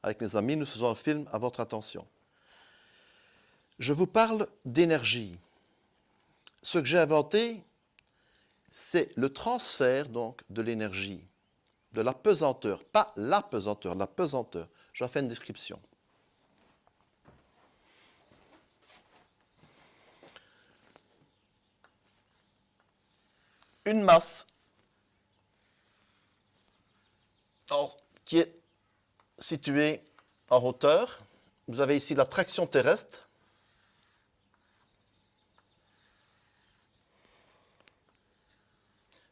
avec mes amis, nous faisons un film à votre attention. Je vous parle d'énergie. Ce que j'ai inventé, c'est le transfert donc de l'énergie, de la pesanteur, pas la pesanteur, la pesanteur. J'en fais une description. Une masse qui est située en hauteur. Vous avez ici la traction terrestre.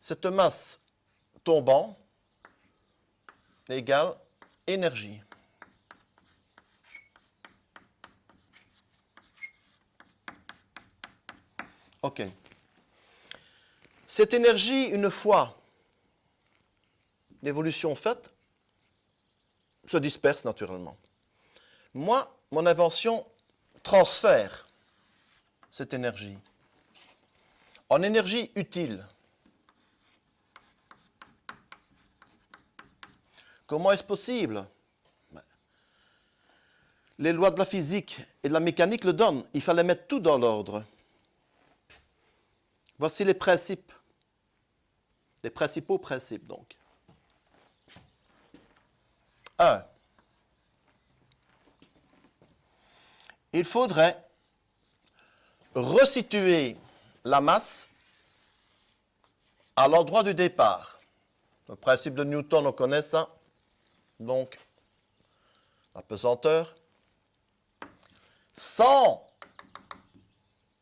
Cette masse tombant égale énergie. OK. Cette énergie, une fois l'évolution faite, se disperse naturellement. Moi, mon invention transfère cette énergie en énergie utile. Comment est-ce possible? Les lois de la physique et de la mécanique le donnent. Il fallait mettre tout dans l'ordre. Voici les principes. Les principaux principes, donc. 1. Il faudrait resituer la masse à l'endroit du départ. Le principe de Newton, on connaît ça. Donc, la pesanteur. Sans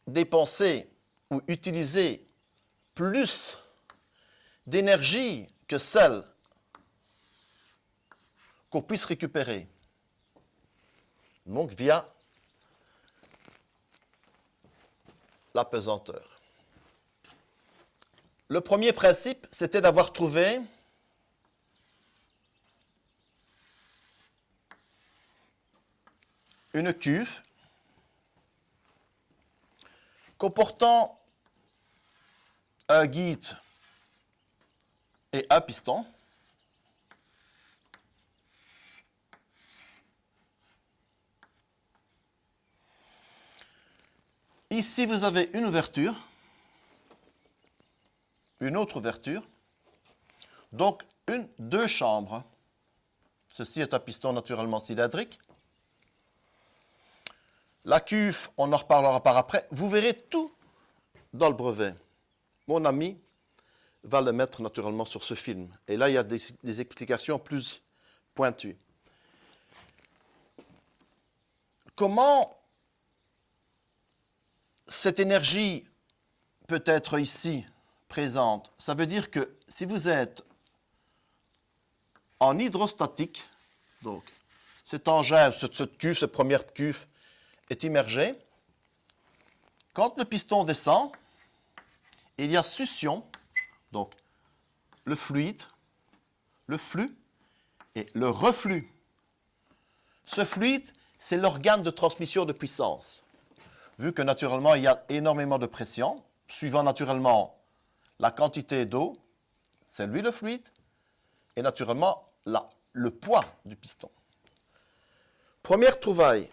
dépenser ou utiliser plus d'énergie que celle qu'on puisse récupérer. Donc, via la pesanteur. Le premier principe, c'était d'avoir trouvé une cuve comportant un guide et un piston. Ici, vous avez une ouverture, une autre ouverture, donc deux chambres. Ceci est un piston naturellement cylindrique. La cuve, on en reparlera par après. Vous verrez tout dans le brevet. Mon ami va le mettre naturellement sur ce film. Et là, il y a des explications plus pointues. Comment cette énergie peut être ici présente? Ça veut dire que si vous êtes en hydrostatique, donc cet engin, cette cuve, cette première cuve est immergée, quand le piston descend, il y a succion, donc le fluide, le flux et le reflux. Ce fluide, c'est l'organe de transmission de puissance. Vu que naturellement, il y a énormément de pression, suivant naturellement la quantité d'eau, c'est lui le fluide, et naturellement le poids du piston. Première trouvaille.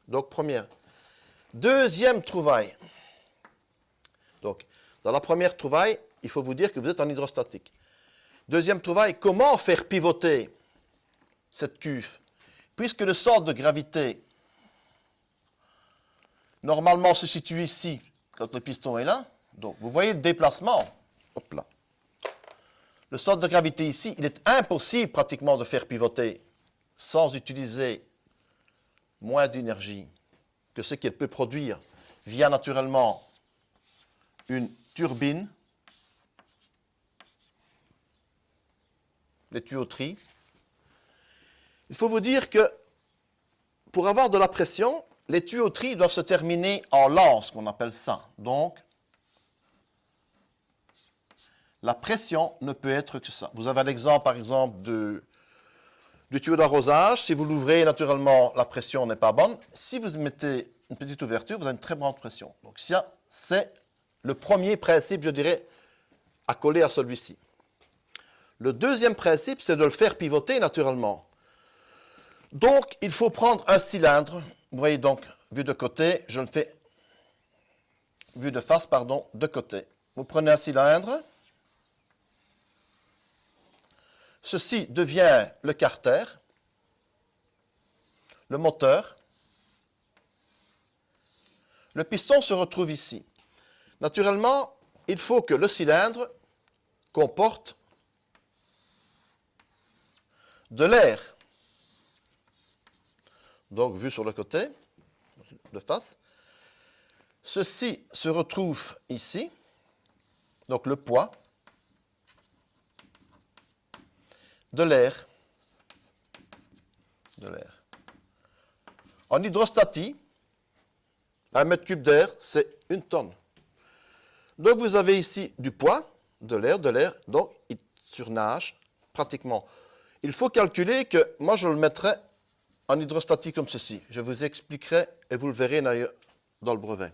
Donc, première. Deuxième trouvaille. Donc, dans la première trouvaille, il faut vous dire que vous êtes en hydrostatique. Deuxième trouvaille, comment faire pivoter cette cuve? Puisque le centre de gravité, normalement, se situe ici, quand le piston est là. Donc, vous voyez le déplacement. Hop là. Le centre de gravité ici, il est impossible pratiquement de faire pivoter sans utiliser moins d'énergie que ce qu'elle peut produire via naturellement une turbine, les tuyauteries. Il faut vous dire que pour avoir de la pression, les tuyauteries doivent se terminer en lance, qu'on appelle ça. Donc, la pression ne peut être que ça. Vous avez l'exemple, par exemple, du tuyau d'arrosage. Si vous l'ouvrez, naturellement, la pression n'est pas bonne. Si vous mettez une petite ouverture, vous avez une très grande pression. Donc, ça, c'est le premier principe, je dirais, à coller à celui-ci. Le deuxième principe, c'est de le faire pivoter naturellement. Donc, il faut prendre un cylindre. Vous voyez donc, vu de côté, je le fais, vue de face, pardon, de côté. Vous prenez un cylindre. Ceci devient le carter, le moteur. Le piston se retrouve ici. Naturellement, il faut que le cylindre comporte de l'air. Donc, vu sur le côté, de face. Ceci se retrouve ici. Donc, le poids. De l'air. En hydrostatie, 1 mètre cube d'air, c'est 1 tonne. Donc, vous avez ici du poids, de l'air, donc il surnage pratiquement. Il faut calculer que, moi je le mettrai en hydrostatie comme ceci. Je vous expliquerai et vous le verrez d'ailleurs dans le brevet.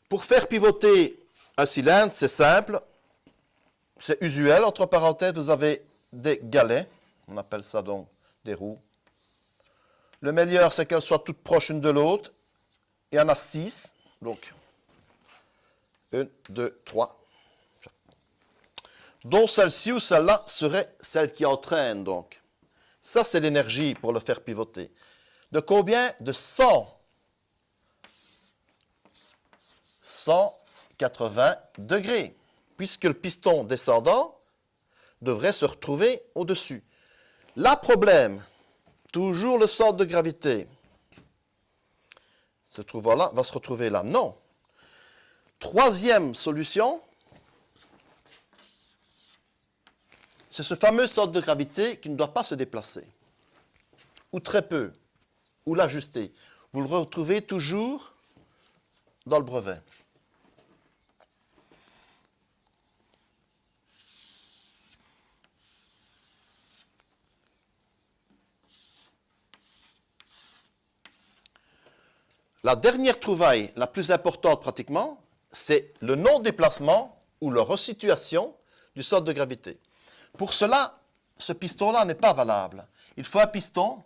Pour faire pivoter un cylindre, c'est simple. C'est usuel, entre parenthèses, vous avez des galets, on appelle ça donc des roues. Le meilleur, c'est qu'elles soient toutes proches l'une de l'autre. Il y en a 6, donc 1, 2, 3. Dont celle-ci ou celle-là serait celle qui entraîne donc. Ça, c'est l'énergie pour le faire pivoter. De combien? De 180 degrés. Puisque le piston descendant devrait se retrouver au-dessus. Là, problème, toujours le centre de gravité se trouve là, va se retrouver là. Non. Troisième solution, c'est ce fameux centre de gravité qui ne doit pas se déplacer, ou très peu, ou l'ajuster. Vous le retrouvez toujours dans le brevet. La dernière trouvaille, la plus importante pratiquement, c'est le non-déplacement ou la resituation du centre de gravité. Pour cela, ce piston-là n'est pas valable. Il faut un piston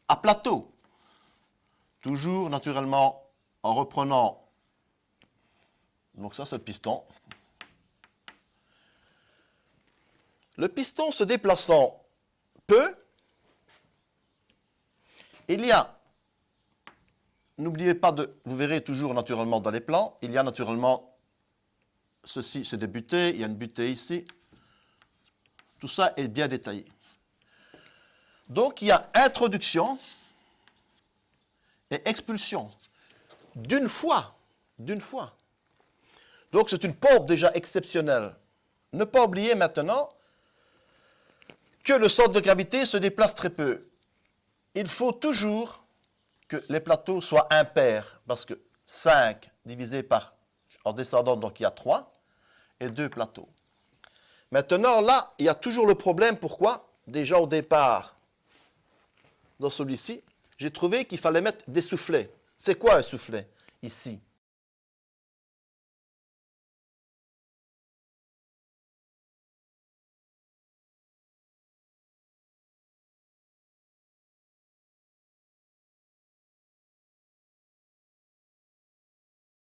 à plateau. Toujours, naturellement, en reprenant. Donc ça, c'est le piston. Le piston se déplaçant peu, il y a, n'oubliez pas de, vous verrez toujours naturellement dans les plans, il y a naturellement, ceci c'est des butées, il y a une butée ici, tout ça est bien détaillé. Donc il y a introduction et expulsion d'une fois. Donc c'est une pompe déjà exceptionnelle. Ne pas oublier maintenant que le centre de gravité se déplace très peu. Il faut toujours que les plateaux soient impairs, parce que 5 divisé par, en descendant, donc il y a 3, et 2 plateaux. Maintenant, là, il y a toujours le problème, pourquoi? Déjà au départ, dans celui-ci, j'ai trouvé qu'il fallait mettre des soufflets. C'est quoi un soufflet? Ici.